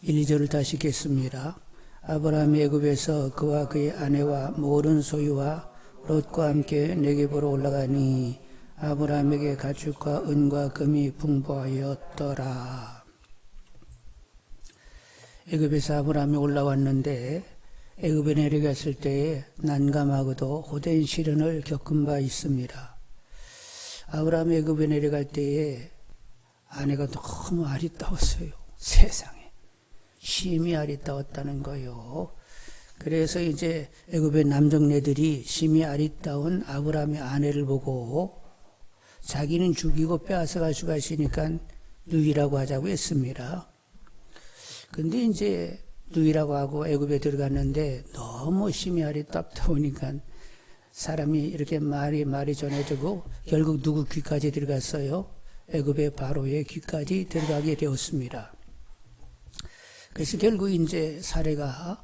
1, 2절을 다시 읽겠습니다. 아브라함이 애굽에서 그와 그의 아내와 모든 소유와 롯과 함께 네겝으로 올라가니 아브라함에게 가축과 은과 금이 풍부하였더라. 애굽에서 아브라함이 올라왔는데 애굽에 내려갔을 때에 난감하고도 호된 시련을 겪은 바 있습니다. 아브라함이 애굽에 내려갈 때에 아내가 너무 아리따웠어요. 세상에 심히 아리따웠다는 거요. 그래서 이제 애굽의 남정네들이 심히 아리따운 아브라함의 아내를 보고 자기는 죽이고 빼앗아 가지고 가시니까 누이라고 하자고 했습니다. 근데 이제 누이라고 하고 애굽에 들어갔는데 너무 심히 아리따우니까 사람이 이렇게 말이 전해지고 결국 누구 귀까지 들어갔어요? 애굽의 바로의 귀까지 들어가게 되었습니다. 그래서 결국 이제 사례가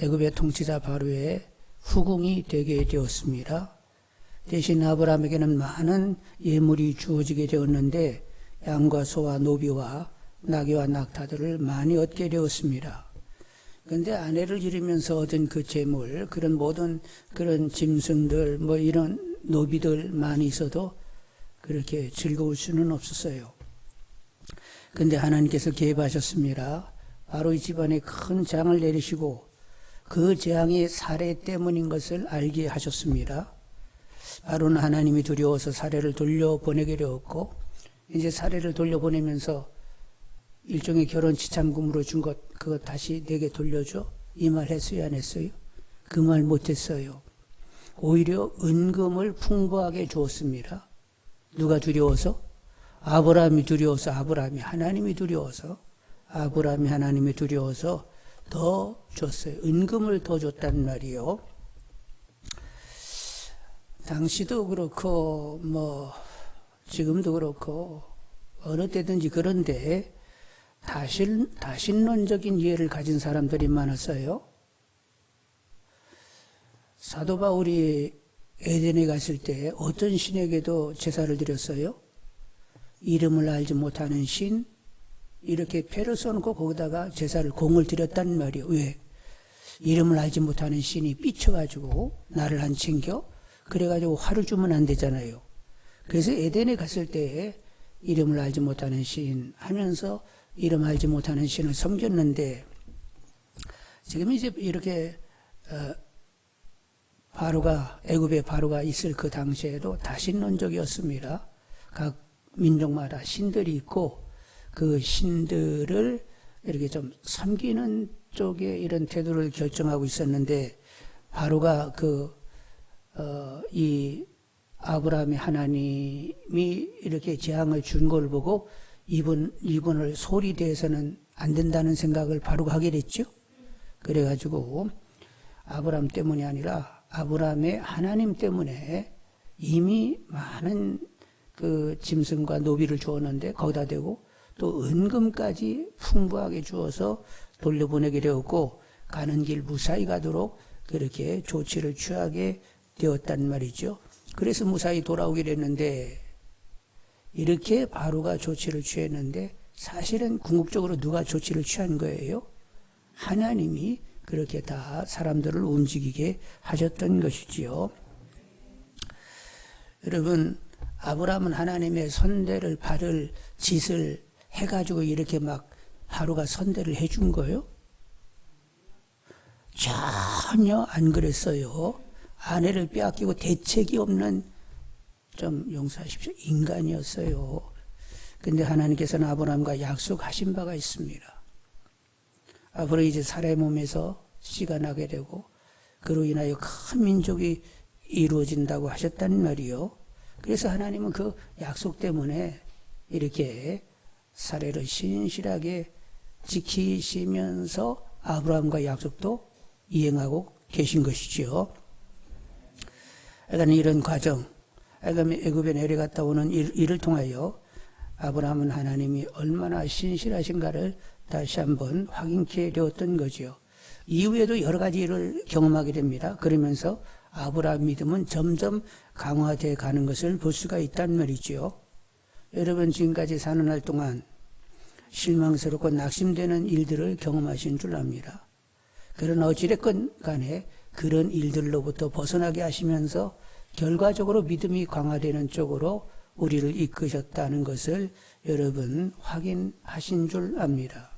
애굽의 통치자 바로의 후궁이 되게 되었습니다. 대신 아브라함에게는 많은 예물이 주어지게 되었는데 양과 소와 노비와 나귀와 낙타들을 많이 얻게 되었습니다. 그런데 아내를 잃으면서 얻은 그 재물, 그런 모든 그런 짐승들, 이런 노비들 많이 있어도 그렇게 즐거울 수는 없었어요. 그런데 하나님께서 계획하셨습니다. 바로 이 집안에 큰 재앙을 내리시고 그 재앙이 사례 때문인 것을 알게 하셨습니다. 바로는 하나님이 두려워서 사례를 돌려보내게 되었고 이제 사례를 돌려보내면서 일종의 결혼 지참금으로 준 것 그거 다시 내게 돌려줘? 이 말 했어요 안 했어요? 그 말 못했어요. 오히려 은금을 풍부하게 주었습니다. 누가 두려워서? 아브라함이 두려워서 하나님이 두려워서 더 줬어요. 은금을 더 줬단 말이요. 당시도 그렇고 지금도 그렇고 어느 때든지 그런데 다신론적인 이해를 가진 사람들이 많았어요. 사도 바울이 에덴에 갔을 때 어떤 신에게도 제사를 드렸어요? 이름을 알지 못하는 신, 이렇게 패를 써놓고 거기다가 제사를 공을 드렸단 말이에요. 왜? 이름을 알지 못하는 신이 삐쳐가지고 나를 안 챙겨? 그래가지고 화를 주면 안 되잖아요. 그래서 에덴에 갔을 때 이름을 알지 못하는 신 하면서 이름 알지 못하는 신을 섬겼는데 지금 이제 이렇게 애굽의 바로가 있을 그 당시에도 다신론적이었습니다. 각 민족마다 신들이 있고 그 신들을 이렇게 좀 섬기는 쪽에 이런 태도를 결정하고 있었는데 바로가 이 아브라함의 하나님이 이렇게 재앙을 준 걸 보고 이분을 소리 대해서는 안 된다는 생각을 바로가 하게 됐죠. 그래가지고 아브라함 때문이 아니라 아브라함의 하나님 때문에 이미 많은 그 짐승과 노비를 주었는데 거기다 대고 또 은금까지 풍부하게 주어서 돌려보내게 되었고 가는 길 무사히 가도록 그렇게 조치를 취하게 되었단 말이죠. 그래서 무사히 돌아오게 됐는데 이렇게 바로가 조치를 취했는데 사실은 궁극적으로 누가 조치를 취한 거예요? 하나님이 그렇게 다 사람들을 움직이게 하셨던 것이지요. 여러분, 아브라함은 하나님의 선대를 받을 짓을 해가지고 이렇게 막 바로가 선대를 해준 거예요? 전혀 안 그랬어요. 아내를 빼앗기고 대책이 없는, 좀 용서하십시오, 인간이었어요. 근데 하나님께서는 아브라함과 약속하신 바가 있습니다. 앞으로 이제 사람의 몸에서 씨가 나게 되고 그로 인하여 큰 민족이 이루어진다고 하셨단 말이요. 그래서 하나님은 그 약속 때문에 이렇게 사례를 신실하게 지키시면서 아브라함과 약속도 이행하고 계신 것이지요. 그러니까 이런 과정, 애굽에 내려갔다 오는 일을 통하여 아브라함은 하나님이 얼마나 신실하신가를 다시 한번 확인케 되었던 거지요. 이후에도 여러 가지 일을 경험하게 됩니다. 그러면서 아브라함 믿음은 점점 강화되어 가는 것을 볼 수가 있단 말이지요. 여러분 지금까지 사는 날 동안 실망스럽고 낙심되는 일들을 경험하신 줄 압니다. 그러나 어찌됐건 간에 그런 일들로부터 벗어나게 하시면서 결과적으로 믿음이 강화되는 쪽으로 우리를 이끄셨다는 것을 여러분 확인하신 줄 압니다.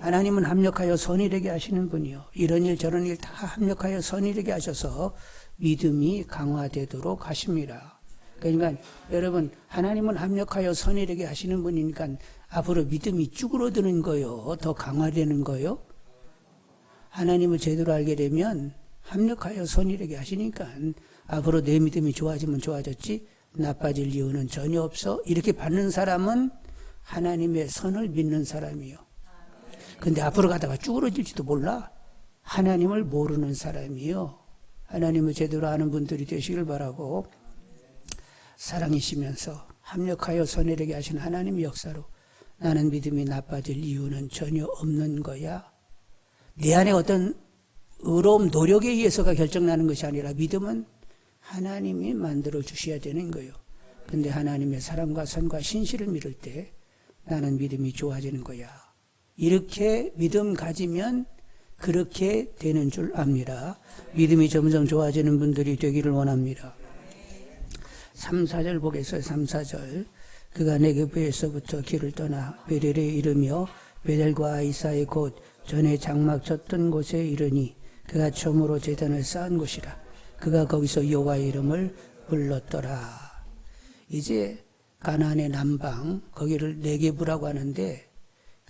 하나님은 합력하여 선일하게 하시는 분이요. 이런 일 저런 일 다 합력하여 선일하게 하셔서 믿음이 강화되도록 하십니다. 그러니까 여러분 하나님은 합력하여 선일하게 하시는 분이니까 앞으로 믿음이 쭈그러드는 거요. 더 강화되는 거요. 하나님을 제대로 알게 되면 합력하여 선일하게 하시니까 앞으로 내 믿음이 좋아지면 좋아졌지 나빠질 이유는 전혀 없어. 이렇게 받는 사람은 하나님의 선을 믿는 사람이요. 근데 앞으로 가다가 쭈그러질지도 몰라. 하나님을 모르는 사람이요. 하나님을 제대로 아는 분들이 되시길 바라고 사랑이시면서 합력하여 선일하게 하신 하나님의 역사로 나는 믿음이 나빠질 이유는 전혀 없는 거야. 내 안에 어떤 의로움, 노력에 의해서가 결정나는 것이 아니라 믿음은 하나님이 만들어 주셔야 되는 거예요. 근데 하나님의 사랑과 선과 신실을 믿을 때 나는 믿음이 좋아지는 거야. 이렇게 믿음 가지면 그렇게 되는 줄 압니다. 믿음이 점점 좋아지는 분들이 되기를 원합니다. 3, 4절 보겠어요. 3, 4절. 그가 네게부에서부터 길을 떠나 베델에 이르며 베델과 아이사의 곧 전에 장막 쳤던 곳에 이르니 그가 처음으로 제단을 쌓은 곳이라. 그가 거기서 여호와의 이름을 불렀더라. 이제 가나안의 남방 거기를 네게부라고 하는데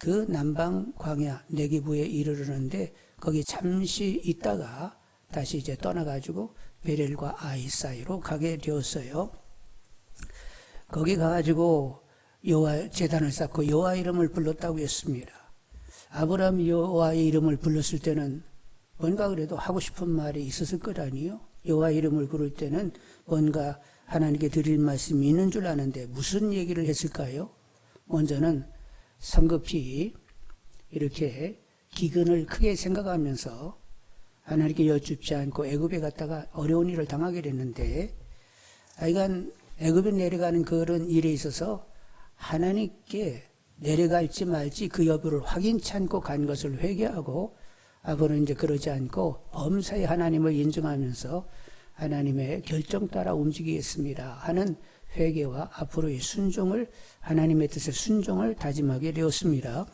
그 남방 광야 네게부에 이르르는데 거기 잠시 있다가 다시 이제 떠나가지고 베델과 아이 사이로 가게 되었어요. 거기 가가지고 여호와 제단을 쌓고 여호와 이름을 불렀다고 했습니다. 아브라함이 여호와의 이름을 불렀을 때는 뭔가 그래도 하고 싶은 말이 있었을 것 아니에요? 여호와 이름을 부를 때는 뭔가 하나님께 드릴 말씀이 있는 줄 아는데 무슨 얘기를 했을까요? 먼저는 성급히 이렇게 기근을 크게 생각하면서 하나님께 여쭙지 않고 애굽에 갔다가 어려운 일을 당하게 됐는데 하여간 애굽에 내려가는 그런 일에 있어서 하나님께 내려갈지 말지 그 여부를 확인치 않고 간 것을 회개하고 앞으로는 이제 그러지 않고 범사에 하나님을 인정하면서 하나님의 결정 따라 움직이겠습니다 하는 회개와 앞으로의 순종을 하나님의 뜻에 순종을 다짐하게 되었습니다.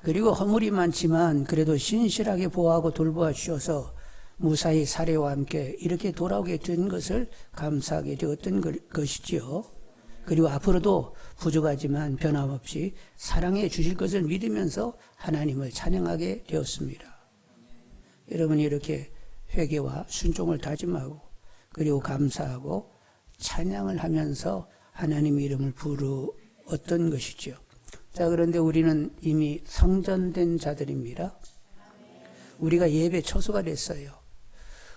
그리고 허물이 많지만 그래도 신실하게 보호하고 돌보아 주셔서 무사히 사례와 함께 이렇게 돌아오게 된 것을 감사하게 되었던 것이지요. 그리고 앞으로도 부족하지만 변함없이 사랑해 주실 것을 믿으면서 하나님을 찬양하게 되었습니다. 여러분이 이렇게 회개와 순종을 다짐하고 그리고 감사하고 찬양을 하면서 하나님의 이름을 부르었던 것이죠. 자, 그런데 우리는 이미 성전된 자들입니다. 우리가 예배 처소가 됐어요.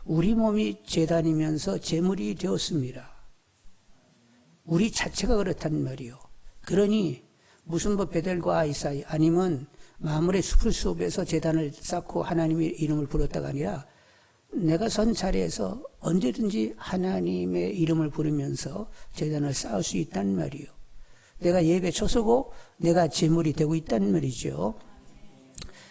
우리 몸이 제단이면서 제물이 되었습니다. 우리 자체가 그렇단 말이요. 그러니 무슨 뭐 베델과 아이 사이 아니면 마물의 숲을 수업에서 제단을 쌓고 하나님의 이름을 불렀다가 아니라 내가 선 자리에서 언제든지 하나님의 이름을 부르면서 제단을 쌓을 수 있단 말이요. 내가 예배 처소고 내가 제물이 되고 있단 말이죠.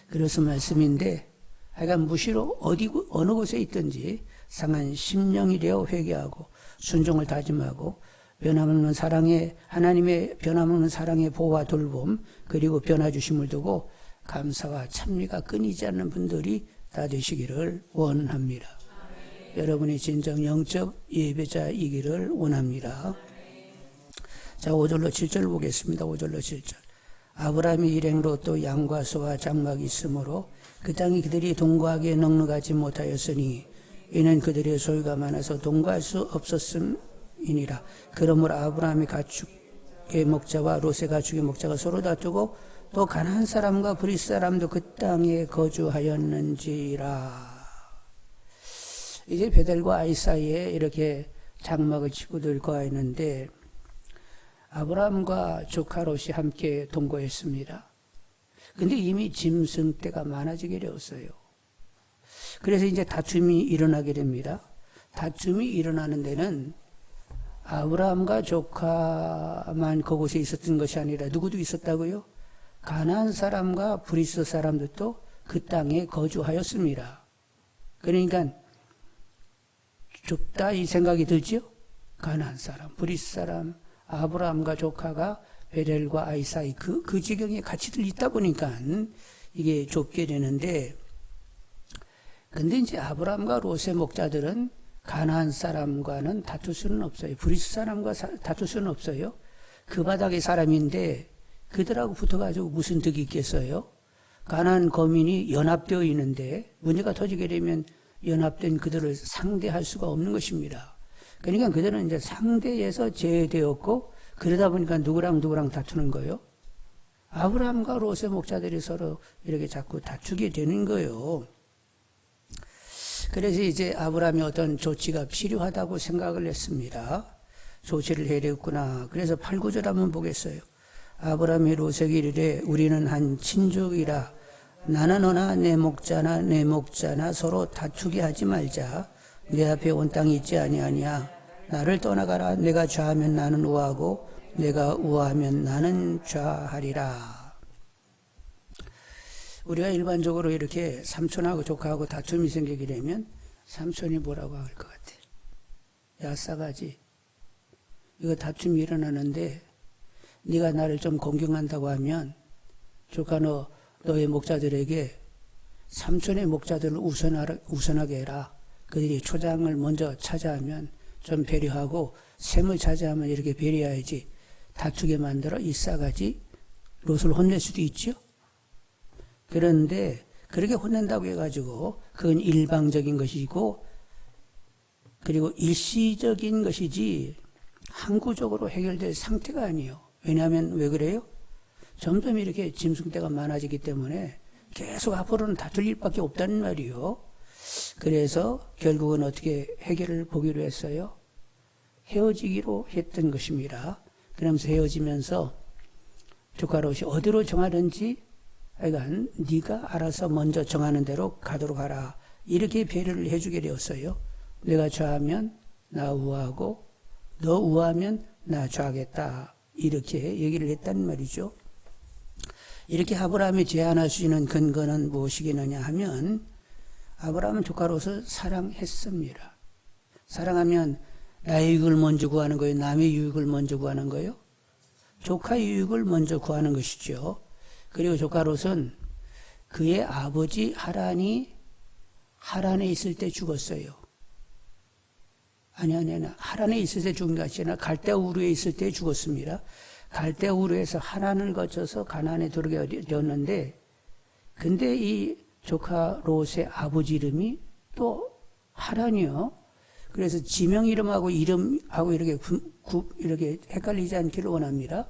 그래서 말씀인데 하여간 무시로 어느 곳에 있든지 상한 심령이 되어 회개하고 순종을 다짐하고 변함없는 사랑의 하나님의 변함없는 사랑의 보호와 돌봄 그리고 변화주심을 두고 감사와 찬미가 끊이지 않는 분들이 다 되시기를 원합니다. 여러분이 진정 영적 예배자이기를 원합니다. 자, 5절로 7절 보겠습니다. 5절로 7절. 아브라함이 일행으로 또 양과 소와 장막이 있으므로 그 땅이 그들이 동거하기에 넉넉하지 못하였으니 이는 그들의 소유가 많아서 동거할 수 없었음이니라. 그러므로 아브라함이 가축의 목자와 롯의 가축의 목자가 서로 다투고 또 가나안 사람과 브리스 사람도 그 땅에 거주하였는지라. 이제 베델과 아이 사이에 이렇게 장막을 치고 늘 거하였는데 아브라함과 조카 롯이 함께 동거했습니다. 근데 이미 짐승 떼가 많아지게 되었어요. 그래서 이제 다툼이 일어나게 됩니다. 다툼이 일어나는 데는 아브라함과 조카만 그곳에 있었던 것이 아니라 누구도 있었다고요? 가나안 사람과 브리스 사람들도 그 땅에 거주하였습니다. 그러니까 좁다 이 생각이 들죠? 가나안 사람, 브리스 사람, 아브라함과 조카가 베델과 아이사이 그 지경에 같이 있다 보니까 이게 좁게 되는데, 근데 이제 아브라함과 롯의 목자들은 가나안 사람과는 다툴 수는 없어요. 브리스 사람과 다툴 수는 없어요. 그 바닥의 사람인데 그들하고 붙어가지고 무슨 득이 있겠어요? 가나안 거민이 연합되어 있는데 문제가 터지게 되면 연합된 그들을 상대할 수가 없는 것입니다. 그러니까 그들은 이제 상대에서 제외되었고, 그러다 보니까 누구랑 다투는 거예요? 아브라함과 롯의 목자들이 서로 이렇게 자꾸 다투게 되는 거예요. 그래서 이제 아브라함이 어떤 조치가 필요하다고 생각을 했습니다. 조치를 해야 되겠구나. 그래서 8, 9절 한번 보겠어요. 아브라함이 롯에게 이르되 우리는 한 친족이라 나는 너나 내 목자나 서로 다투게 하지 말자. 내 앞에 온 땅이 있지 아니하냐. 나를 떠나가라. 내가 좌하면 나는 우하고 내가 우하면 나는 좌하리라. 우리가 일반적으로 이렇게 삼촌하고 조카하고 다툼이 생기게 되면 삼촌이 뭐라고 할 것 같아? 야 싸가지, 이거 다툼이 일어나는데 네가 나를 좀 공경한다고 하면 조카 너의 목자들에게 삼촌의 목자들을 우선하게 해라. 그들이 초장을 먼저 차지하면 좀 배려하고 샘을 차지하면 이렇게 배려해야지 다투게 만들어 이 싸가지. 롯을 혼낼 수도 있죠. 그런데 그렇게 혼낸다고 해가지고 그건 일방적인 것이고 그리고 일시적인 것이지 항구적으로 해결될 상태가 아니에요. 왜냐하면 왜 그래요? 점점 이렇게 짐승대가 많아지기 때문에 계속 앞으로는 다툴 일밖에 없다는 말이에요. 그래서 결국은 어떻게 해결을 보기로 했어요? 헤어지기로 했던 것입니다. 그러면서 헤어지면서 조카 롯이 어디로 정하든지 하여간 네가 알아서 먼저 정하는 대로 가도록 하라. 이렇게 배려를 해주게 되었어요. 내가 좌하면 나 우하고 너 우하면 나 좌하겠다. 이렇게 얘기를 했단 말이죠. 이렇게 아브라함이 제안할 수 있는 근거는 무엇이겠느냐 하면 아브라함은 조카 롯을 사랑했습니다. 사랑하면 나의 유익을 먼저 구하는 거예요? 남의 유익을 먼저 구하는 거예요? 조카의 유익을 먼저 구하는 것이죠. 그리고 조카 롯은 그의 아버지 하란이 하란에 있을 때 죽었어요. 아니. 하란에 있을 때 죽은 것이 아니라 갈대아 우르에 있을 때 죽었습니다. 갈대아 우르에서 하란을 거쳐서 가나안에 들어오게 되었는데, 근데 이 조카 롯의 아버지 이름이 또 하란이요. 그래서 지명 이름하고 이름하고 이렇게 헷갈리지 않기를 원합니다.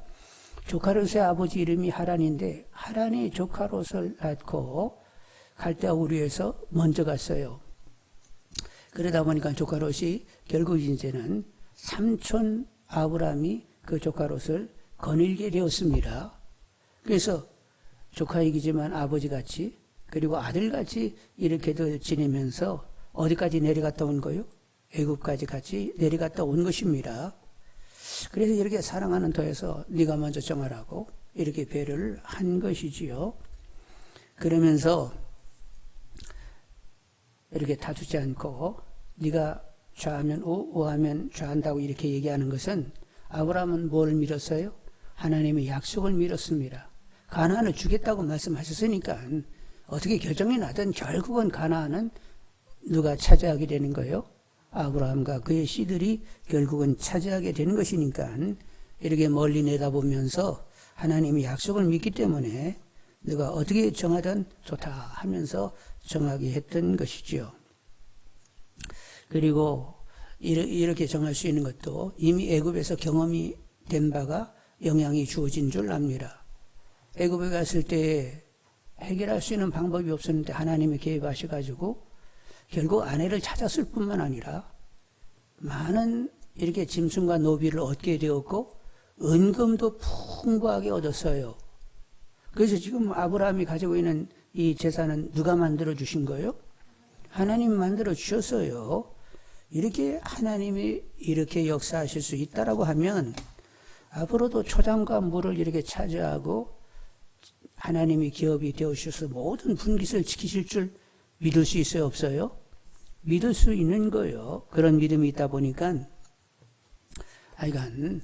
조카 롯의 아버지 이름이 하란인데 하란이 조카 롯을 낳고 갈대아 우르에서 먼저 갔어요. 그러다 보니까 조카 롯이 결국 이제는 삼촌 아브라함이 그 조카 롯을 거닐게 되었습니다. 그래서 조카이기지만 아버지같이 그리고 아들같이 이렇게들 지내면서 어디까지 내려갔다 온 거요? 애굽까지 같이 내려갔다 온 것입니다. 그래서 이렇게 사랑하는 터에서 네가 먼저 정하라고 이렇게 배려를 한 것이지요. 그러면서 이렇게 다투지 않고 네가 좌하면 우하면 좌한다고 이렇게 얘기하는 것은 아브라함은 뭘 믿었어요? 하나님의 약속을 믿었습니다. 가나안을 주겠다고 말씀하셨으니까 어떻게 결정이 나든 결국은 가나안은 누가 차지하게 되는 거예요? 아브라함과 그의 씨들이 결국은 차지하게 되는 것이니까 이렇게 멀리 내다보면서 하나님의 약속을 믿기 때문에 누가 어떻게 정하든 좋다 하면서 정하게 했던 것이죠. 그리고 이렇게 정할 수 있는 것도 이미 애굽에서 경험이 된 바가 영향이 주어진 줄 압니다. 애굽에 갔을 때 해결할 수 있는 방법이 없었는데 하나님이 개입하셔가지고 결국 아내를 찾았을 뿐만 아니라 많은 이렇게 짐승과 노비를 얻게 되었고 은금도 풍부하게 얻었어요. 그래서 지금 아브라함이 가지고 있는 이 재산은 누가 만들어 주신 거예요? 하나님 만들어 주셨어요. 이렇게 하나님이 이렇게 역사하실 수 있다라고 하면 앞으로도 초장과 물을 이렇게 차지하고 하나님이 기업이 되어주셔서 모든 분깃을 지키실 줄 믿을 수 있어요, 없어요? 믿을 수 있는 거예요. 그런 믿음이 있다 보니까 하여간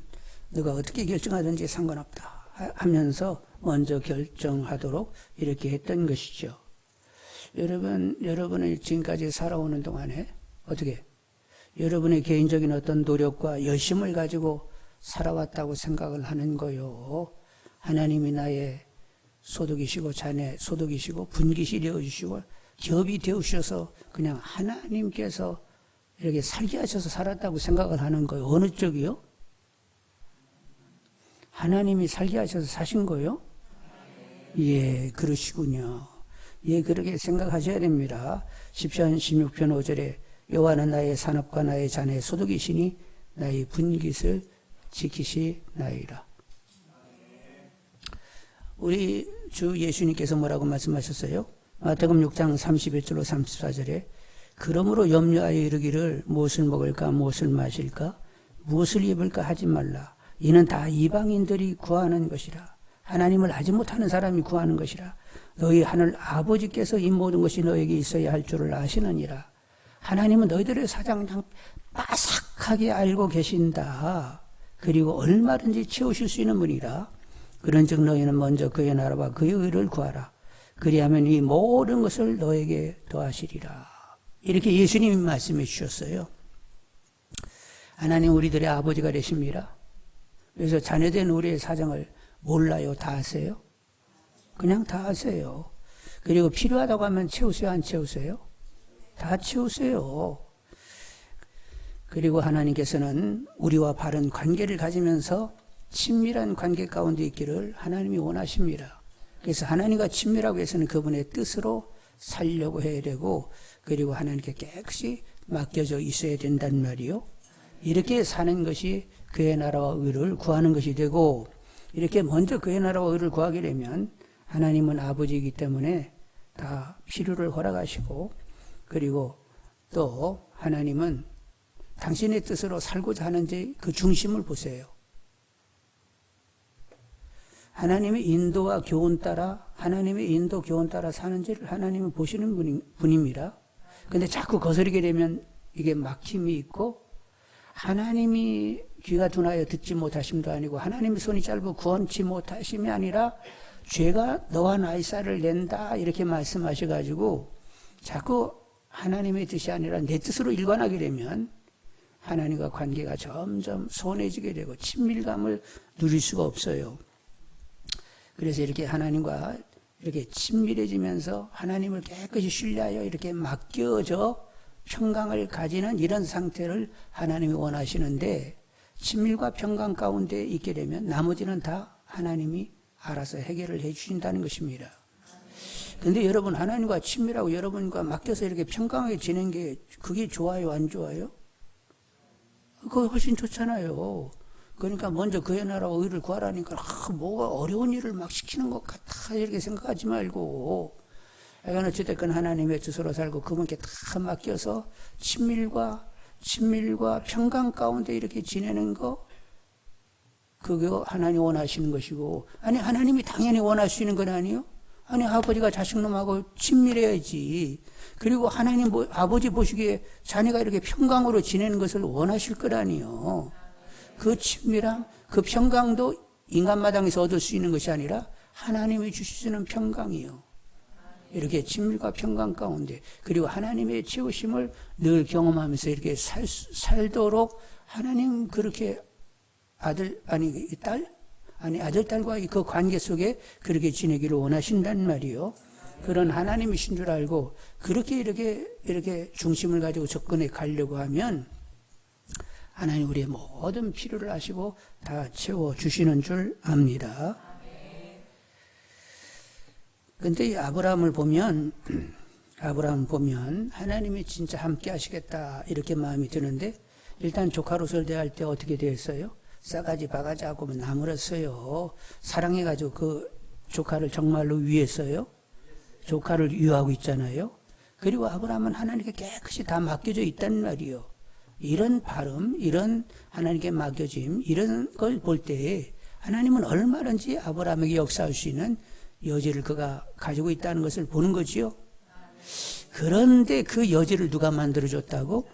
너가 어떻게 결정하든지 상관없다 하면서 먼저 결정하도록 이렇게 했던 것이죠. 여러분이 지금까지 살아오는 동안에 어떻게 여러분의 개인적인 어떤 노력과 열심을 가지고 살아왔다고 생각을 하는 거요. 하나님이 나의 소득이시고 자네 소득이시고 분깃이 되어주시고 기업이 되어주셔서 그냥 하나님께서 이렇게 살게 하셔서 살았다고 생각을 하는 거예요. 어느 쪽이요? 하나님이 살게 하셔서 사신 거예요? 예, 그러시군요. 예, 그렇게 생각하셔야 됩니다. 시편 16편 5절에 여호와는 나의 산업과 나의 자네의 소득이시니 나의 분깃을 지키시나이다. 우리 주 예수님께서 뭐라고 말씀하셨어요? 마태복음 6장 31절로 34절에 그러므로 염려하여 이르기를 무엇을 먹을까 무엇을 마실까 무엇을 입을까 하지 말라. 이는 다 이방인들이 구하는 것이라. 하나님을 알지 못하는 사람이 구하는 것이라. 너희 하늘 아버지께서 이 모든 것이 너에게 있어야 할 줄을 아시느니라. 하나님은 너희들의 사정을 빠삭하게 알고 계신다. 그리고 얼마든지 채우실 수 있는 분이라. 그런즉 너희는 먼저 그의 나라와 그의 의를 구하라. 그리하면 이 모든 것을 너에게 더하시리라. 이렇게 예수님이 말씀해 주셨어요. 하나님 우리들의 아버지가 되십니다. 그래서 자녀된 우리의 사정을 몰라요? 다 아세요? 그냥 다 아세요. 그리고 필요하다고 하면 채우세요? 안 채우세요? 다 채우세요. 그리고 하나님께서는 우리와 바른 관계를 가지면서 친밀한 관계 가운데 있기를 하나님이 원하십니다. 그래서 하나님과 친밀하기 위해서는 그분의 뜻으로 살려고 해야 되고 그리고 하나님께 깨끗이 맡겨져 있어야 된단 말이요. 이렇게 사는 것이 그의 나라와 의를 구하는 것이 되고 이렇게 먼저 그의 나라와 의를 구하게 되면 하나님은 아버지이기 때문에 다 필요를 허락하시고 그리고 또 하나님은 당신의 뜻으로 살고자 하는지 그 중심을 보세요. 하나님의 인도와 교훈 따라 하나님의 인도 교훈 따라 사는지를 하나님은 보시는 분입니다. 그런데 자꾸 거스르게 되면 이게 막힘이 있고 하나님이 귀가 둔하여 듣지 못하심도 아니고 하나님의 손이 짧아 구원치 못하심이 아니라 죄가 너와 나의 쌀을 낸다 이렇게 말씀하셔가지고 자꾸 하나님의 뜻이 아니라 내 뜻으로 일관하게 되면 하나님과 관계가 점점 소원해지게 되고 친밀감을 누릴 수가 없어요. 그래서 이렇게 하나님과 이렇게 친밀해지면서 하나님을 깨끗이 신뢰하여 이렇게 맡겨져 평강을 가지는 이런 상태를 하나님이 원하시는데 친밀과 평강 가운데 있게 되면 나머지는 다 하나님이 알아서 해결을 해 주신다는 것입니다. 그런데 여러분 하나님과 친밀하고 여러분과 맡겨서 이렇게 평강하게 지내는 게 그게 좋아요 안 좋아요? 그거 훨씬 좋잖아요. 그러니까 먼저 그의 나라와 의를 구하라니까 뭐가 어려운 일을 막 시키는 것 같아 이렇게 생각하지 말고 하여간 어찌됐건 하나님의 뜻으로 살고 그분께 다 맡겨서 친밀과 평강 가운데 이렇게 지내는 거 그거 하나님 원하시는 것이고 아니 하나님이 당연히 원하시는 건 아니에요? 아니 아버지가 자식놈하고 친밀해야지. 그리고 하나님 아버지 보시기에 자녀가 이렇게 평강으로 지내는 것을 원하실 거라니요. 그 친밀함, 그 평강도 인간마당에서 얻을 수 있는 것이 아니라 하나님이 주시는 평강이요. 이렇게 친밀과 평강 가운데 그리고 하나님의 채우심을 늘 경험하면서 이렇게 살도록 하나님 그렇게 아들 딸과의 그 관계 속에 그렇게 지내기를 원하신단 말이요. 그런 하나님이신 줄 알고 그렇게 이렇게 중심을 가지고 접근해 가려고 하면 하나님 우리의 모든 필요를 아시고 다 채워주시는 줄 압니다. 그런데 아브라함을 보면 하나님이 진짜 함께 하시겠다 이렇게 마음이 드는데 일단 조카로서를 대할 때 어떻게 되었어요? 싸가지 바가지 하고 나무랬어요. 사랑해가지고 그 조카를 정말로 위했어요. 조카를 위하고 있잖아요. 그리고 아브라함은 하나님께 깨끗이 다 맡겨져 있단 말이요. 이런 발음, 이런 하나님께 맡겨짐, 이런 걸 볼 때 하나님은 얼마든지 아브라함에게 역사할 수 있는 여지를 그가 가지고 있다는 것을 보는 거지요. 그런데 그 여지를 누가 만들어줬다고?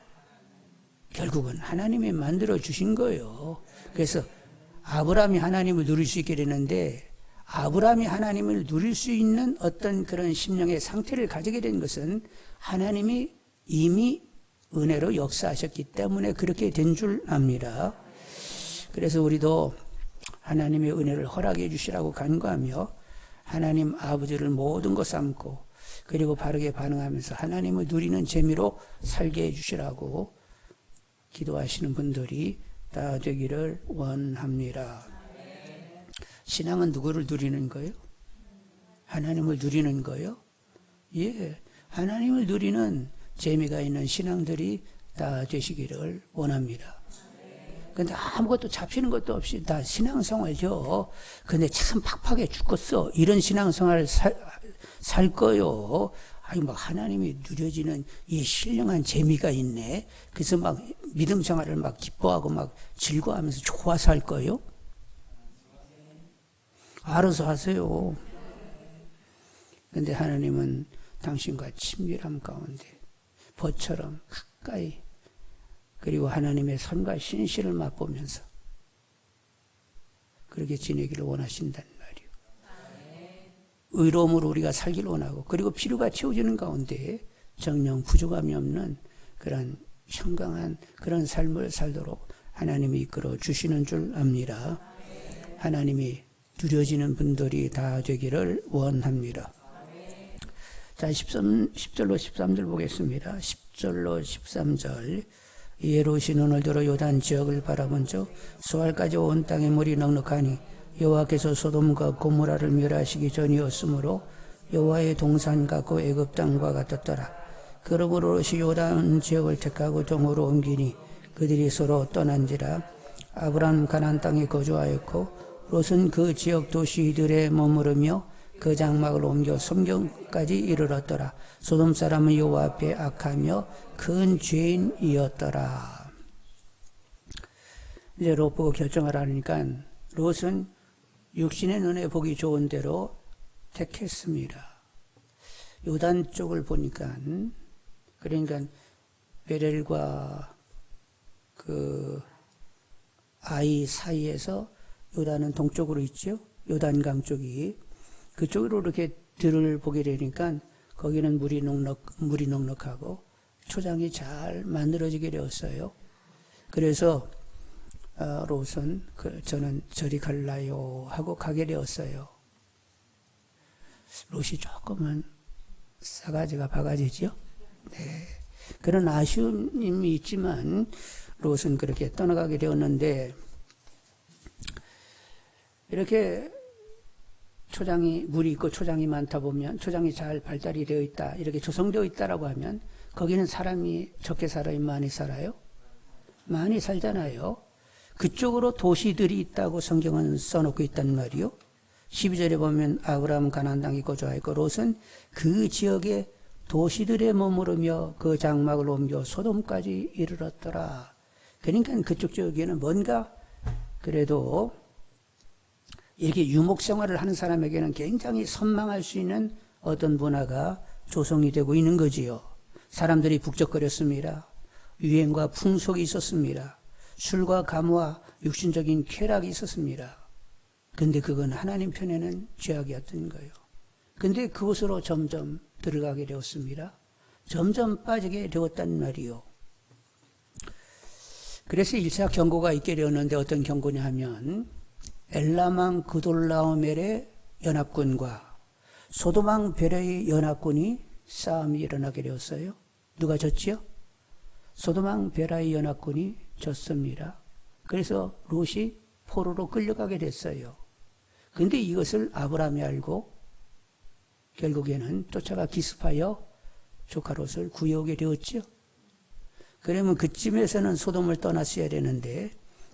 결국은 하나님이 만들어주신 거예요. 그래서 아브라함이 하나님을 누릴 수 있게 되는데, 아브라함이 하나님을 누릴 수 있는 어떤 그런 심령의 상태를 가지게 된 것은 하나님이 이미 은혜로 역사하셨기 때문에 그렇게 된 줄 압니다. 그래서 우리도 하나님의 은혜를 허락해 주시라고 간구하며 하나님 아버지를 모든 것 삼고 그리고 바르게 반응하면서 하나님을 누리는 재미로 살게 해 주시라고 기도하시는 분들이 다 되기를 원합니다. 신앙은 누구를 누리는 거예요? 하나님을 누리는 거예요? 예, 하나님을 누리는 재미가 있는 신앙들이 다 되시기를 원합니다. 근데 아무것도 잡히는 것도 없이 다 신앙생활이죠. 근데 참 팍팍해 죽겠어. 이런 신앙생활을 살 거요. 아니, 막 하나님이 누려지는 이 신령한 재미가 있네. 그래서 막 믿음 생활을 막 기뻐하고 막 즐거워하면서 좋아서 할 거예요. 알아서 하세요. 근데 하나님은 당신과 친밀함 가운데 벗처럼 가까이 그리고 하나님의 선과 신실을 맛보면서 그렇게 지내기를 원하신단 말이에요. 의로움으로 우리가 살기를 원하고 그리고 필요가 채워지는 가운데 정령 부족함이 없는 그런 평강한 그런 삶을 살도록 하나님이 이끌어 주시는 줄 압니다. 하나님이 누려지는 분들이 다 되기를 원합니다. 자, 10절로 13절 보겠습니다. 10절로 13절. 이에 롯이 눈을 들어 요단 지역을 바라본 즉 수알까지 온 땅에 물이 넉넉하니 여호와께서 소돔과 고모라를 멸하시기 전이었으므로 여호와의 동산 같고 애굽 땅과 같았더라. 그러므로 롯이 요단 지역을 택하고 동으로 옮기니 그들이 서로 떠난지라. 아브람 가나안 땅에 거주하였고 롯은 그 지역 도시들에 머무르며 그 장막을 옮겨 섬경까지 이르렀더라. 소돔 사람은 여호와 앞에 악하며 큰 죄인이었더라. 이제 롯 보고 결정을 하니까 롯은 육신의 눈에 보기 좋은 대로 택했습니다. 요단 쪽을 보니까 그러니까 베렐과 그 아이 사이에서 요단은 동쪽으로 있죠. 요단강 쪽이 그쪽으로 이렇게 들을 보게 되니까 거기는 물이 넉넉하고 초장이 잘 만들어지게 되었어요. 그래서 롯은 저는 저리 갈라요 하고 가게 되었어요. 롯이 조금은 싸가지가 바가지죠. 네. 그런 아쉬움이 있지만 롯은 그렇게 떠나가게 되었는데 이렇게 물이 있고 초장이 많다 보면 초장이 잘 발달이 되어 있다 이렇게 조성되어 있다라고 하면 거기는 사람이 적게 살아요? 많이 살아요? 많이 살잖아요. 그쪽으로 도시들이 있다고 성경은 써놓고 있단 말이요. 12절에 보면 아브라함 가나안 땅에 거주하였고 롯은 그 지역의 도시들에 머무르며 그 장막을 옮겨 소돔까지 이르렀더라. 그러니까 그쪽 지역에는 뭔가 그래도 이렇게 유목 생활을 하는 사람에게는 굉장히 선망할 수 있는 어떤 문화가 조성이 되고 있는 거지요. 사람들이 북적거렸습니다. 유행과 풍속이 있었습니다. 술과 감화, 육신적인 쾌락이 있었습니다. 근데 그건 하나님 편에는 죄악이었던 거예요. 근데 그곳으로 점점 들어가게 되었습니다. 점점 빠지게 되었단 말이요. 그래서 1차 경고가 있게 되었는데 어떤 경고냐 하면 엘라망 그돌라오멜의 연합군과 소돔왕 베레의 연합군이 싸움이 일어나게 되었어요. 누가 졌지요? 소돔왕 베라의 연합군이 졌습니다. 그래서 롯이 포로로 끌려가게 됐어요. 그런데 이것을 아브라함이 알고 결국에는 쫓아가 기습하여 조카 롯을 구해오게 되었죠. 그러면 그쯤에서는 소돔을 떠났어야 되는데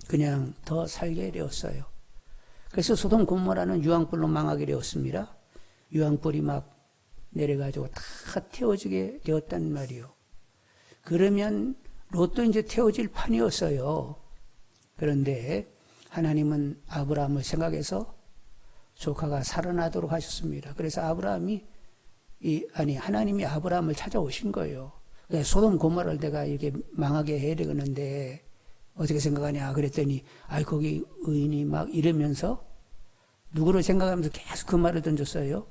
그냥 더 살게 되었어요. 그래서 소돔 고모라는 유황불로 망하게 되었습니다. 유황불이 막 내려가지고 다 태워지게 되었단 말이요. 그러면 롯도 이제 태워질 판이었어요. 그런데 하나님은 아브라함을 생각해서 조카가 살아나도록 하셨습니다. 그래서 하나님이 아브라함을 찾아오신 거예요. 소돔 고모라를 내가 이렇게 망하게 해야 되겠는데 어떻게 생각하냐 그랬더니 거기 의인이 막 이러면서 누구를 생각하면서 계속 그 말을 던졌어요.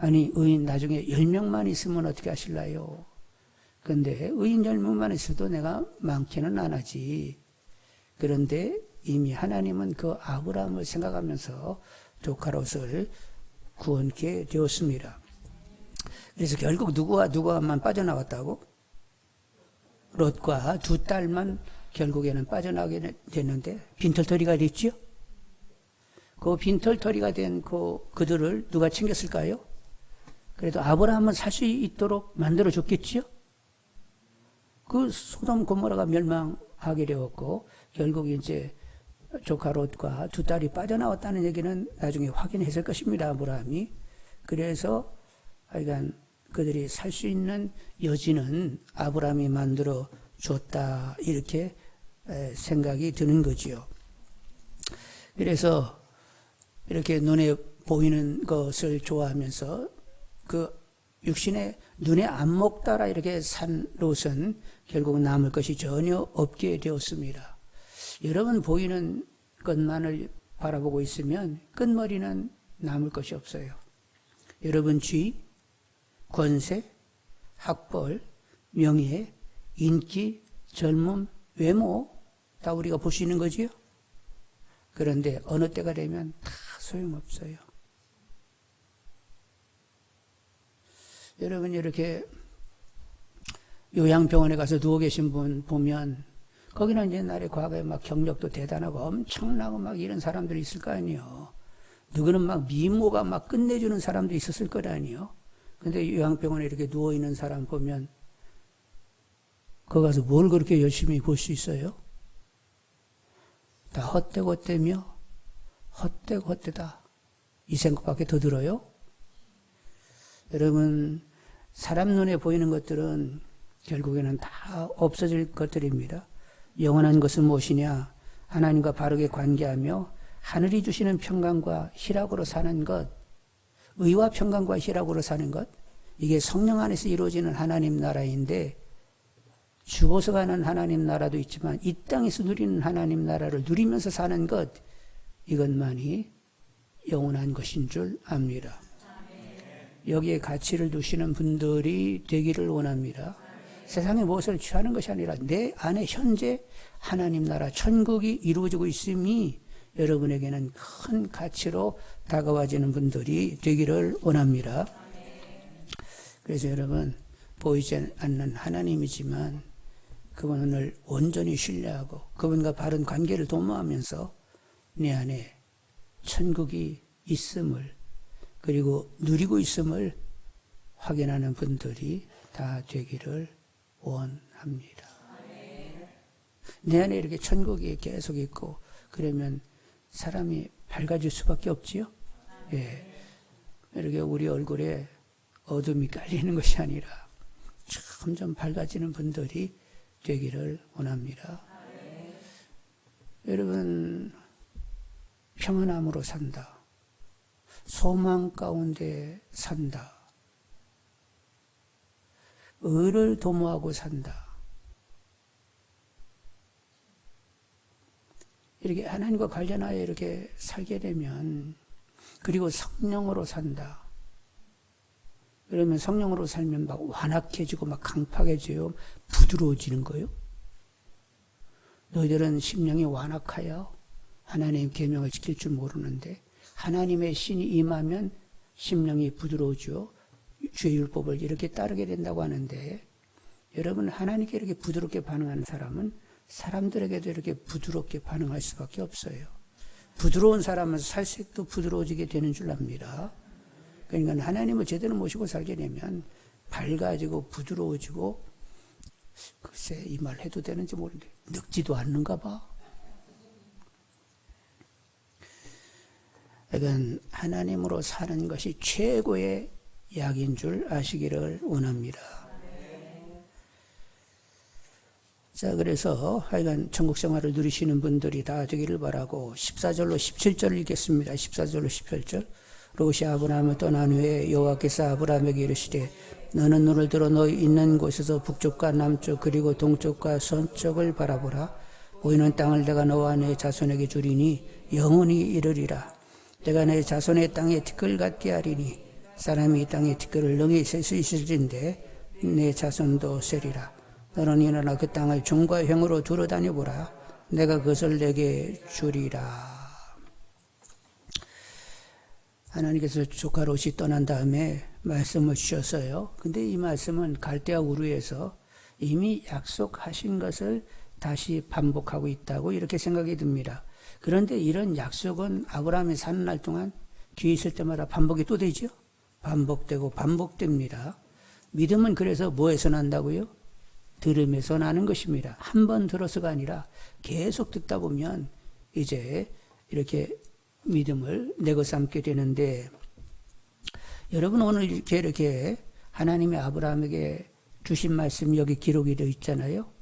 의인 나중에 10명만 있으면 어떻게 하실라요? 그런데 의인 10명만 있어도 내가 많기는 안 하지. 그런데 이미 하나님은 그 아브라함을 생각하면서 조카 롯을 구원케 되었습니다. 그래서 결국 누구만 빠져나왔다고? 롯과 두 딸만 결국에는 빠져나가게 됐는데 빈털터리가 됐죠? 그 빈털터리가 된 그들을 누가 챙겼을까요? 그래도 아브라함은 살 수 있도록 만들어줬겠죠? 그 소돔 고모라가 멸망하게 되었고 결국 이제 조카 롯과 두 딸이 빠져나왔다는 얘기는 나중에 확인했을 것입니다. 아브라함이. 그래서 하여간 그들이 살 수 있는 여지는 아브라함이 만들어 줬다 이렇게 생각이 드는 거지요. 그래서 이렇게 눈에 보이는 것을 좋아하면서 그 육신의 눈에 안목 따라 이렇게 산 롯은 결국 남을 것이 전혀 없게 되었습니다. 여러분 보이는 것만을 바라보고 있으면 끝머리는 남을 것이 없어요. 여러분 쥐, 권세, 학벌, 명예, 인기, 젊음, 외모 다 우리가 볼 수 있는 거지요. 그런데 어느 때가 되면 다 소용없어요. 여러분 이렇게 요양병원에 가서 누워 계신 분 보면 거기는 옛날에 과거에 막 경력도 대단하고 엄청나고 막 이런 사람들이 있을 거 아니에요. 누구는 막 미모가 막 끝내주는 사람도 있었을 거 아니에요. 근데 요양병원에 이렇게 누워있는 사람 보면 거기 가서 뭘 그렇게 열심히 볼 수 있어요? 다 헛되고 헛되며 헛되고 헛되다 이 생각밖에 더 들어요? 여러분 사람 눈에 보이는 것들은 결국에는 다 없어질 것들입니다. 영원한 것은 무엇이냐? 하나님과 바르게 관계하며 하늘이 주시는 평강과 희락으로 사는 것, 의와 평강과 희락으로 사는 것, 이게 성령 안에서 이루어지는 하나님 나라인데 죽어서 가는 하나님 나라도 있지만 이 땅에서 누리는 하나님 나라를 누리면서 사는 것, 이것만이 영원한 것인 줄 압니다. 여기에 가치를 두시는 분들이 되기를 원합니다. 세상에 무엇을 취하는 것이 아니라 내 안에 현재 하나님 나라 천국이 이루어지고 있음이 여러분에게는 큰 가치로 다가와지는 분들이 되기를 원합니다. 그래서 여러분 보이지 않는 하나님이지만 그분을 온전히 신뢰하고 그분과 바른 관계를 도모하면서 내 안에 천국이 있음을 그리고 누리고 있음을 확인하는 분들이 다 되기를 원합니다. 내 안에 이렇게 천국이 계속 있고 그러면 사람이 밝아질 수밖에 없지요. 예. 이렇게 우리 얼굴에 어둠이 깔리는 것이 아니라 점점 밝아지는 분들이 되기를 원합니다. 여러분 평안함으로 산다. 소망 가운데 산다. 의를 도모하고 산다. 이렇게 하나님과 관련하여 이렇게 살게 되면 그리고 성령으로 산다. 그러면 성령으로 살면 막 완악해지고 막 강팍해져요. 부드러워지는 거예요. 너희들은 심령이 완악하여 하나님의 계명을 지킬 줄 모르는데 하나님의 신이 임하면 심령이 부드러워져 주의 율법을 이렇게 따르게 된다고 하는데 여러분 하나님께 이렇게 부드럽게 반응하는 사람은 사람들에게도 이렇게 부드럽게 반응할 수밖에 없어요. 부드러운 사람은 살색도 부드러워지게 되는 줄 압니다. 그러니까 하나님을 제대로 모시고 살게 되면 밝아지고 부드러워지고 글쎄 이 말 해도 되는지 모르겠는데 늙지도 않는가 봐. 그러니까 하나님으로 사는 것이 최고의 약인 줄 아시기를 원합니다. 자, 그래서 하여간 천국 생활을 누리시는 분들이 다 되기를 바라고 14절로 17절을 읽겠습니다. 14절로 17절. 롯이 아브라함을 떠난 후에 여호와께서 아브라함에게 이르시되 너는 눈을 들어 너희 있는 곳에서 북쪽과 남쪽 그리고 동쪽과 서쪽을 바라보라. 보이는 땅을 내가 너와 내 자손에게 주리니 영원히 이르리라. 내가 내 자손의 땅에 티끌 같게 하리니 사람이 이 땅에 티끌을 능히 셀 수 있을진데 내 자손도 세리라. 너는 일어나 그 땅을 종과 형으로 두루 다녀보라. 내가 그것을 내게 주리라. 하나님께서 조카 롯이 떠난 다음에 말씀을 주셨어요. 근데 이 말씀은 갈대아 우르에서 이미 약속하신 것을 다시 반복하고 있다고 이렇게 생각이 듭니다. 그런데 이런 약속은 아브라함이 사는 날 동안 뒤에 있을 때마다 반복이 또 되죠. 반복되고 반복됩니다. 믿음은 그래서 뭐에서 난다고요? 들음에서 나는 것입니다. 한 번 들어서가 아니라 계속 듣다 보면 이제 이렇게 믿음을 내고 삼게 되는데, 여러분 오늘 이렇게 하나님이 아브라함에게 주신 말씀 여기 기록이 되어 있잖아요.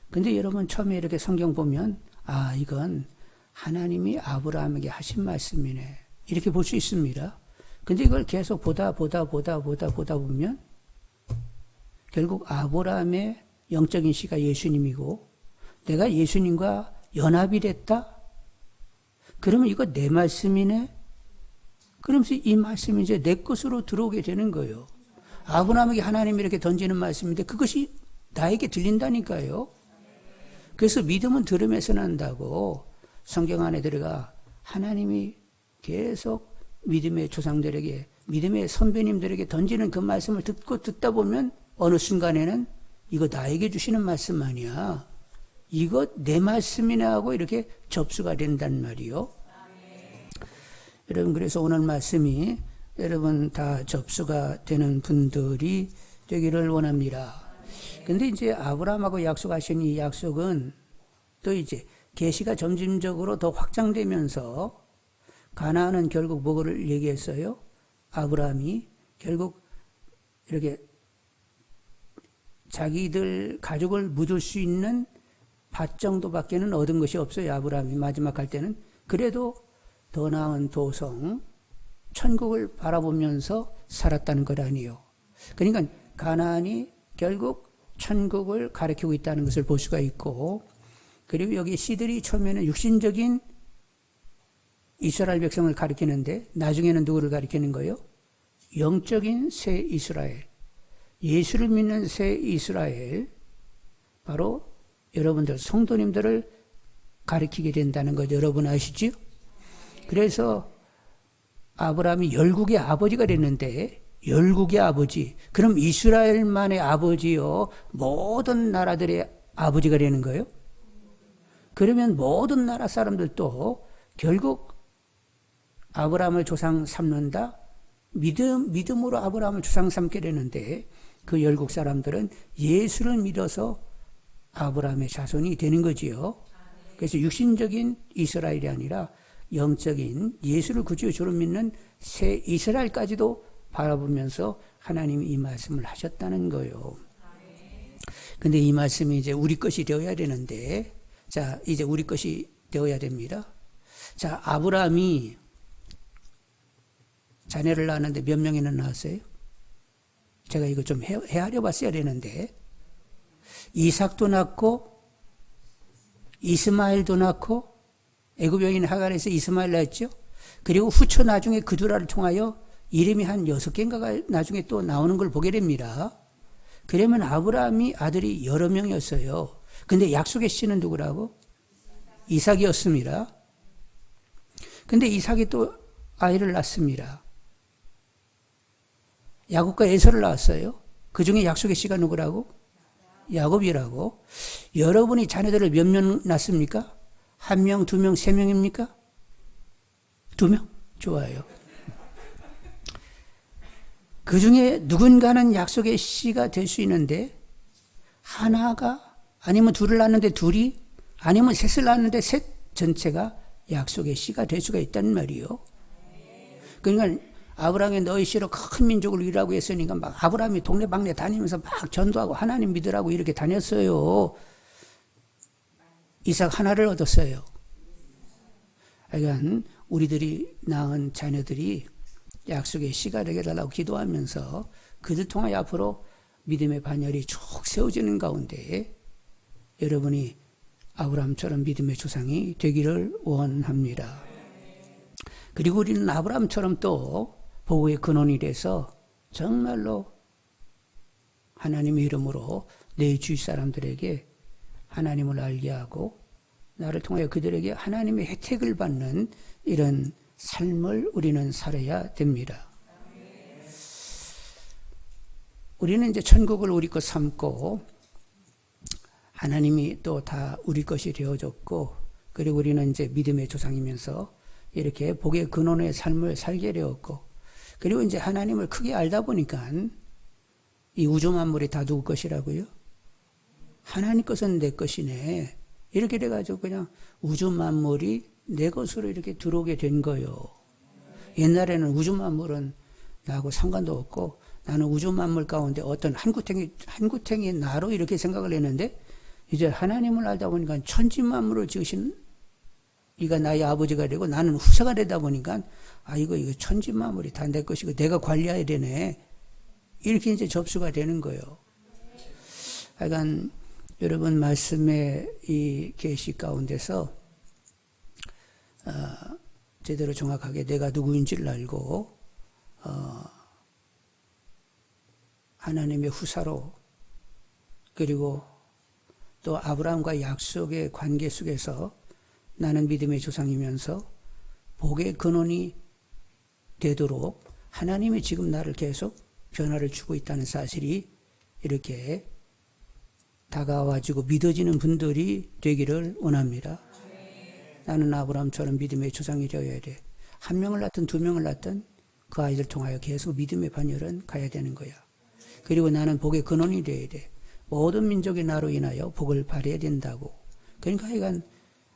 근데 여러분 처음에 이렇게 성경 보면 아, 이건 하나님이 아브라함에게 하신 말씀이네 이렇게 볼 수 있습니다. 근데 이걸 계속 보다 보면 결국 아브라함의 영적인 씨가 예수님이고 내가 예수님과 연합이 됐다? 그러면 이거 내 말씀이네? 그러면서 이 말씀이 이제 내 것으로 들어오게 되는 거예요. 아브라함에게 하나님이 이렇게 던지는 말씀인데 그것이 나에게 들린다니까요. 그래서 믿음은 들음에서 난다고 성경 안에 들어가 하나님이 계속 믿음의 조상들에게, 믿음의 선배님들에게 던지는 그 말씀을 듣다 보면 어느 순간에는 이거 나에게 주시는 말씀 아니야. 이거 내 말씀이네 하고 이렇게 접수가 된단 말이요. 여러분 그래서 오늘 말씀이 여러분 다 접수가 되는 분들이 되기를 원합니다. 근데 이제 아브라함하고 약속하신 이 약속은 또 이제 계시가 점진적으로 더 확장되면서 가나안은 결국 뭐를 얘기했어요? 아브라함이 결국 이렇게 자기들 가족을 묻을 수 있는 밭 정도밖에는 얻은 것이 없어요. 아브라함이 마지막 할 때는. 그래도 더 나은 도성 천국을 바라보면서 살았다는 것 아니에요. 그러니까 가나안이 결국 천국을 가리키고 있다는 것을 볼 수가 있고, 그리고 여기 씨들이 처음에는 육신적인 이스라엘 백성을 가리키는데 나중에는 누구를 가리키는 거예요? 영적인 새 이스라엘, 예수를 믿는 새 이스라엘, 바로 여러분들 성도님들을 가리키게 된다는 거 여러분 아시죠? 그래서 아브라함이 열국의 아버지가 됐는데, 열국의 아버지, 그럼 이스라엘만의 아버지요 모든 나라들의 아버지가 되는 거예요? 그러면 모든 나라 사람들도 결국 아브라함을 조상 삼는다? 믿음으로 아브라함을 조상 삼게 되는데, 그 열국 사람들은 예수를 믿어서 아브라함의 자손이 되는 거지요. 그래서 육신적인 이스라엘이 아니라 영적인 예수를 구주의 주로 믿는 새 이스라엘까지도 바라보면서 하나님이 이 말씀을 하셨다는 거예요. 근데 이 말씀이 이제 우리 것이 되어야 되는데, 자, 이제 우리 것이 되어야 됩니다. 자, 아브라함이 자녀를 낳았는데 몇 명이나 낳았어요? 제가 이거 좀 헤아려 봤어야 되는데, 이삭도 낳고 이스마엘도 낳고 애굽 여인 하갈에서 이스마엘 낳았죠. 그리고 후처 나중에 그두라를 통하여 이름이 한 6개인가가 나중에 또 나오는 걸 보게 됩니다. 그러면 아브라함이 아들이 여러 명이었어요. 근데 약속의 씨는 누구라고? 이삭이었습니다. 근데 이삭이 또 아이를 낳습니다. 야곱과 에서를 낳았어요. 그 중에 약속의 씨가 누구라고? 야곱이라고. 여러분이 자녀들을 몇 명 낳습니까? 1명, 2명, 3명입니까? 2명? 좋아요. 그 중에 누군가는 약속의 씨가 될 수 있는데, 하나가, 아니면 둘을 낳았는데 둘이, 아니면 셋을 낳았는데 셋 전체가 약속의 씨가 될 수가 있다는 말이에요. 그러니까 아브라함이 너희 씨로 큰 민족을 이루라고 했으니까 막 아브라함이 동네방네 다니면서 막 전도하고 하나님 믿으라고 이렇게 다녔어요. 이삭 하나를 얻었어요. 그러니까 우리들이 낳은 자녀들이 약속의 씨가 되게 달라고 기도하면서 그들 통하여 앞으로 믿음의 반열이 쭉 세워지는 가운데 여러분이 아브라함처럼 믿음의 조상이 되기를 원합니다. 그리고 우리는 아브라함처럼 또 보호의 근원이 돼서 정말로 하나님의 이름으로 내 주위 사람들에게 하나님을 알게 하고 나를 통하여 그들에게 하나님의 혜택을 받는 이런 삶을 우리는 살아야 됩니다. 우리는 이제 천국을 우리 것 삼고 하나님이 또 다 우리 것이 되어졌고 그리고 우리는 이제 믿음의 조상이면서 이렇게 복의 근원의 삶을 살게 되었고 그리고 이제 하나님을 크게 알다 보니까 이 우주 만물이 다 누구 것이라고요? 하나님 것은 내 것이네. 이렇게 돼가지고 그냥 우주 만물이 내 것으로 이렇게 들어오게 된 거예요. 옛날에는 우주 만물은 나하고 상관도 없고 나는 우주 만물 가운데 어떤 한 구탱이 나로 이렇게 생각을 했는데 이제 하나님을 알다 보니까 천지 만물을 지으신 이가 나의 아버지가 되고 나는 후사가 되다 보니까 이거 천지 만물이 다 내 것이고 내가 관리해야 되네. 이렇게 이제 접수가 되는 거예요. 하여간 여러분 말씀의 이 계시 가운데서 제대로 정확하게 내가 누구인지를 알고 하나님의 후사로 그리고 또 아브라함과 약속의 관계 속에서 나는 믿음의 조상이면서 복의 근원이 되도록 하나님이 지금 나를 계속 변화를 주고 있다는 사실이 이렇게 다가와지고 믿어지는 분들이 되기를 원합니다. 나는 아브라함처럼 믿음의 조상이 되어야 돼. 한 명을 낳든 두 명을 낳든 그 아이들 통하여 계속 믿음의 반열은 가야 되는 거야. 그리고 나는 복의 근원이 되어야 돼. 모든 민족이 나로 인하여 복을 발해야 된다고. 그러니까 하여간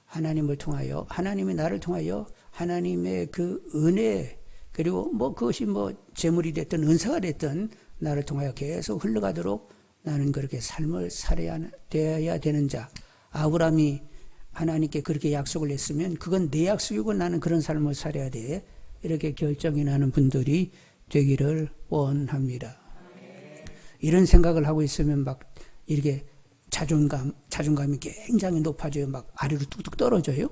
하나님을 통하여 하나님이 나를 통하여 하나님의 그 은혜 그리고 그것이 재물이 됐든 은사가 됐든 나를 통하여 계속 흘러가도록 나는 그렇게 삶을 살아야 되어야 되는 자. 아브라함이 하나님께 그렇게 약속을 했으면 그건 내 약속이고 나는 그런 삶을 살아야 돼. 이렇게 결정이 나는 분들이 되기를 원합니다. 이런 생각을 하고 있으면 막 이렇게 자존감이 굉장히 높아져요. 막 아래로 뚝뚝 떨어져요.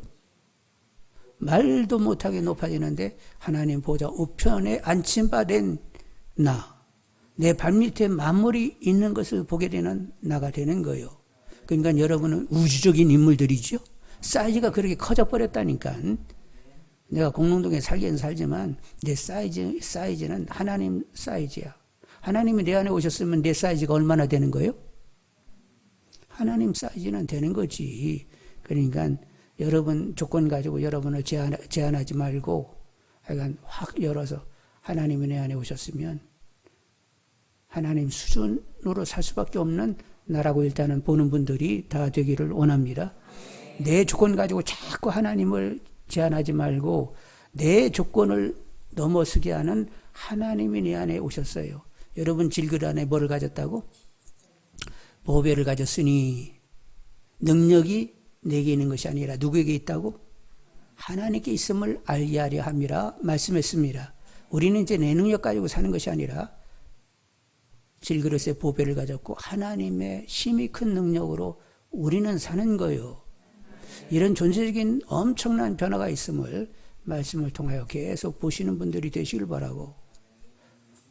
말도 못하게 높아지는데 하나님 보좌 우편에 앉힌바된 나. 내 발밑에 만물이 있는 것을 보게 되는 나가 되는 거예요. 그러니까 여러분은 우주적인 인물들이죠. 사이즈가 그렇게 커져 버렸다니까. 내가 공릉동에 살긴 살지만 내 사이즈는 하나님 사이즈야. 하나님이 내 안에 오셨으면 내 사이즈가 얼마나 되는 거예요? 하나님 사이즈는 되는 거지. 그러니까 여러분 조건 가지고 여러분을 제한하지 말고 하여간 확 열어서 하나님이 내 안에 오셨으면 하나님 수준으로 살 수밖에 없는 나라고 일단은 보는 분들이 다 되기를 원합니다. 내 조건 가지고 자꾸 하나님을 제한하지 말고 내 조건을 넘어서게 하는 하나님이 내 안에 오셨어요. 여러분 질그릇 안에 뭐를 가졌다고? 보배를 가졌으니 능력이 내게 있는 것이 아니라 누구에게 있다고? 하나님께 있음을 알게 하려 함이라 말씀했습니다. 우리는 이제 내 능력 가지고 사는 것이 아니라 질그릇에 보배를 가졌고 하나님의 힘이 큰 능력으로 우리는 사는 거예요. 이런 존재적인 엄청난 변화가 있음을 말씀을 통하여 계속 보시는 분들이 되시길 바라고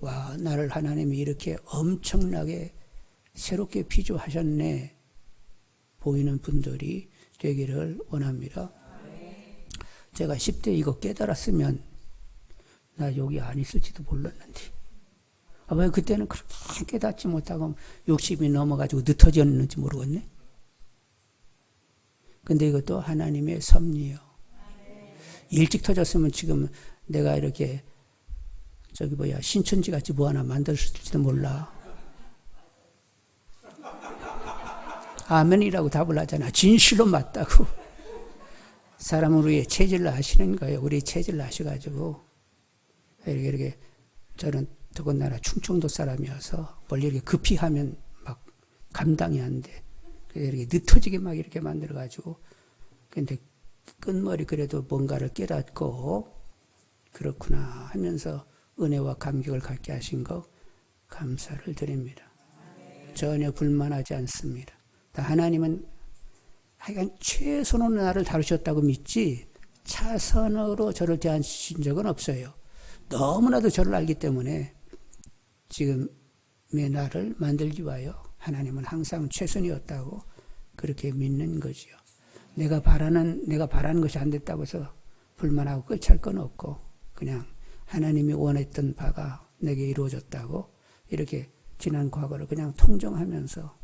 와 나를 하나님이 이렇게 엄청나게 새롭게 피조하셨네 보이는 분들이 되기를 원합니다. 제가 10대 이거 깨달았으면 나 여기 안 있을지도 몰랐는데 왜 그때는 그렇게 깨닫지 못하고 60이 넘어가지고 늦어졌는지 모르겠네. 근데 이것도 하나님의 섭리예요. 일찍 터졌으면 지금 내가 이렇게 신천지 같이 뭐 하나 만들었을지도 몰라. 아멘이라고 답을 하잖아. 진실로 맞다고. 사람을 위해 체질을 아시는 거예요. 우리 체질을 아셔가지고 이렇게 저는 더군다나 충청도 사람이어서 뭘 이렇게 급히 하면 막 감당이 안 돼. 이렇게 늦어지게 막 이렇게 만들어가지고 근데 끝머리 그래도 뭔가를 깨닫고 그렇구나 하면서 은혜와 감격을 갖게 하신 것 감사를 드립니다. 전혀 불만하지 않습니다. 하나님은 하여간 최선으로 나를 다루셨다고 믿지 차선으로 저를 대하신 적은 없어요. 너무나도 저를 알기 때문에 지금의 나를 만들기 위하여 하나님은 항상 최선이었다고 그렇게 믿는 거지요. 내가 바라는 것이 안 됐다고 해서 불만하고 끝할 건 없고 그냥 하나님이 원했던 바가 내게 이루어졌다고 이렇게 지난 과거를 그냥 통정하면서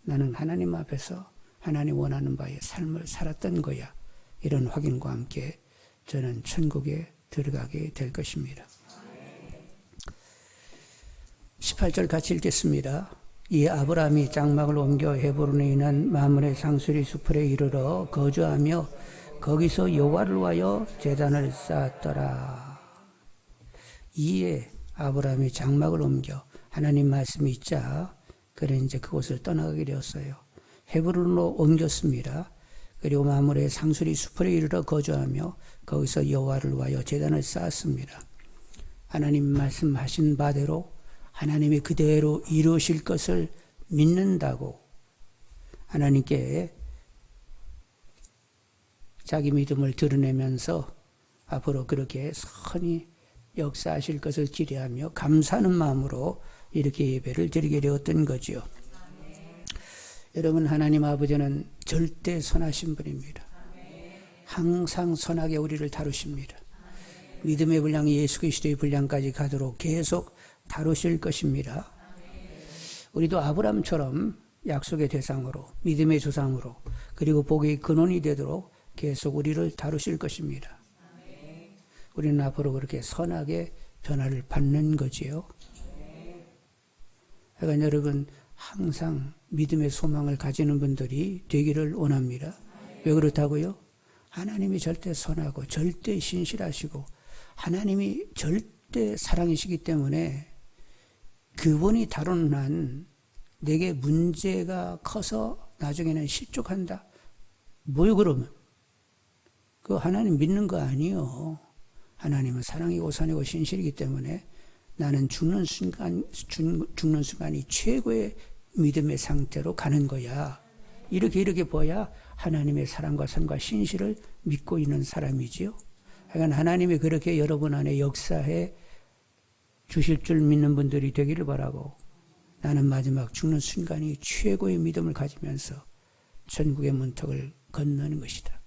나는 하나님 앞에서 하나님 원하는 바의 삶을 살았던 거야. 이런 확인과 함께 저는 천국에 들어가게 될 것입니다. 18절 같이 읽겠습니다. 이 아브라함이 장막을 옮겨 헤브론에 있는 마므레 상수리 수풀에 이르러 거주하며 거기서 여호와를 위하여 제단을 쌓았더라. 이에 아브라함이 장막을 옮겨 하나님 말씀이 있자 그래 이제 그곳을 떠나가게 되었어요. 헤브론으로 옮겼습니다. 그리고 마므레 상수리 수풀에 이르러 거주하며 거기서 여호와를 위하여 제단을 쌓았습니다. 하나님 말씀하신 바대로 하나님이 그대로 이루실 것을 믿는다고 하나님께 자기 믿음을 드러내면서 앞으로 그렇게 선히 역사하실 것을 기대하며 감사하는 마음으로 이렇게 예배를 드리게 되었던 거지요. 여러분, 하나님 아버지는 절대 선하신 분입니다. 항상 선하게 우리를 다루십니다. 믿음의 분량, 예수 그리스도의 분량까지 가도록 계속 다루실 것입니다. 우리도 아브라함처럼 약속의 대상으로, 믿음의 조상으로, 그리고 복의 근원이 되도록 계속 우리를 다루실 것입니다. 우리는 앞으로 그렇게 선하게 변화를 받는 거지요. 그러니까 여러분, 항상 믿음의 소망을 가지는 분들이 되기를 원합니다. 왜 그렇다고요? 하나님이 절대 선하고 절대 신실하시고 하나님이 절대 사랑이시기 때문에 그분이 다루는 한 내게 문제가 커서 나중에는 실족한다. 뭐요 그러면? 그 하나님 믿는 거 아니요. 하나님은 사랑이고 선이고 신실이기 때문에 나는 죽는 순간이 최고의 믿음의 상태로 가는 거야. 이렇게 보야 하나님의 사랑과 선과 신실을 믿고 있는 사람이지요. 그러니까 하나님이 그렇게 여러분 안에 역사해 주실 줄 믿는 분들이 되기를 바라고 나는 마지막 죽는 순간이 최고의 믿음을 가지면서 천국의 문턱을 건너는 것이다.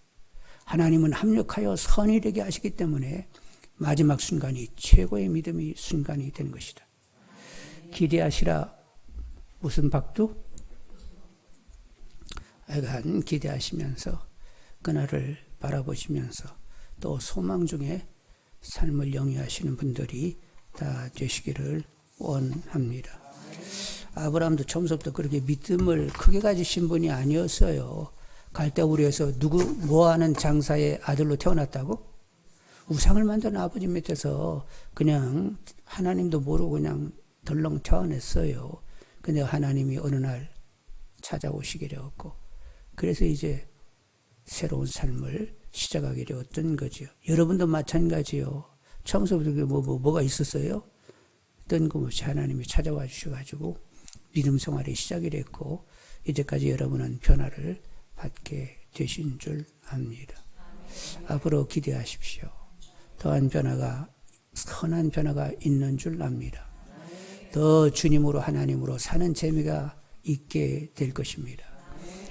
하나님은 합력하여 선이 되게 하시기 때문에 마지막 순간이 최고의 믿음의 순간이 되는 것이다. 기대하시라. 무슨 박두? 하여간 기대하시면서 그날을 바라보시면서 또 소망 중에 삶을 영위하시는 분들이 다 되시기를 원합니다. 아브라함도 처음부터 그렇게 믿음을 크게 가지신 분이 아니었어요. 갈대우르에서 뭐하는 장사의 아들로 태어났다고? 우상을 만든 아버지 밑에서 그냥 하나님도 모르고 그냥 덜렁 태어났어요. 근데 하나님이 어느 날 찾아오시게 되었고 그래서 이제 새로운 삶을 시작하게 되었던 거죠. 여러분도 마찬가지요. 처음부터 뭐가 있었어요? 뜬금없이 하나님이 찾아와 주셔가지고 믿음 생활이 시작이 됐고 이제까지 여러분은 변화를 받게 되신 줄 압니다. 앞으로 기대하십시오. 더한 변화가, 선한 변화가 있는 줄 압니다. 더 주님으로 하나님으로 사는 재미가 있게 될 것입니다.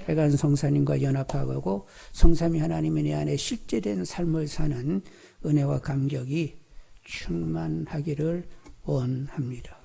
그러니까 성사님과 연합하고 성삼위 하나님의 내 안에 실제된 삶을 사는 은혜와 감격이 충만하기를 원합니다.